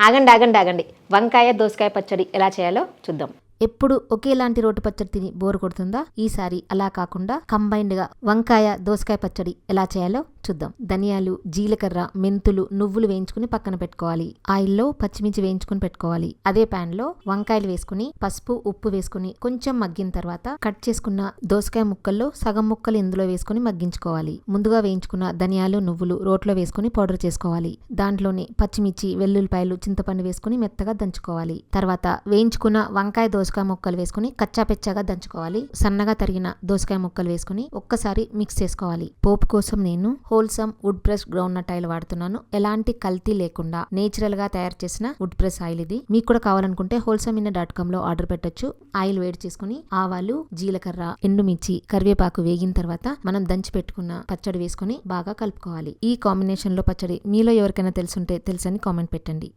ఆగండి ఆగండి ఆగండి, వంకాయ దోసకాయ పచ్చడి ఎలా చేయాలో చూద్దాం. ఎప్పుడు ఒకేలాంటి రోటి పచ్చడి తిని బోరు కొడుతుందా? ఈసారి అలా కాకుండా కంబైన్డ్ గా వంకాయ దోసకాయ పచ్చడి ఎలా చేయాలో చూద్దాం. ధనియాలు, జీలకర్ర, మెంతులు, నువ్వులు వేయించుకుని పక్కన పెట్టుకోవాలి. ఆయిల్లో పచ్చిమిర్చి వేయించుకుని పెట్టుకోవాలి. అదే పాన్ లో వంకాయలు వేసుకుని పసుపు, ఉప్పు వేసుకుని కొంచెం మగ్గిన తర్వాత కట్ చేసుకున్న దోసకాయ ముక్కల్లో సగం ముక్కలు ఇందులో వేసుకుని మగ్గించుకోవాలి. ముందుగా వేయించుకున్న ధనియాలు, నువ్వులు రోట్లో వేసుకుని పౌడర్ చేసుకోవాలి. దాంట్లోనే పచ్చిమిర్చి, వెల్లుల్లిపాయలు, చింతపండు వేసుకుని మెత్తగా దంచుకోవాలి. తర్వాత వేయించుకున్న వంకాయ దోసకాయ ముక్కలు వేసుకుని కచ్చాపెచ్చాగా దంచుకోవాలి. సన్నగా తరిగిన దోసకాయ ముక్కలు వేసుకుని ఒక్కసారి మిక్స్ చేసుకోవాలి. పోపు కోసం నేను wholesome wood press groundnut oil వాడుతున్నాను. ఎలాంటి కల్తీ లేకుండా నేచురల్ గా తయారు చేసిన వుడ్ ప్రెస్ ఆయిల్ ఇది. మీకు కూడా కావాలనుకుంటే wholesomeIndia.com లో ఆర్డర్ పెట్టొచ్చు. ఆయిల్ వేడి చేసుకుని ఆవాలు, జీలకర్ర, ఎండుమిర్చి, కరివేపాకు వేగిన తర్వాత మనం దంచి పెట్టుకున్న పచ్చడి వేసుకుని బాగా కలుపుకోవాలి. ఈ కాంబినేషన్ లో పచ్చడి మీలో ఎవరికైనా తెలుసుంటే తెలుసని కామెంట్ పెట్టండి.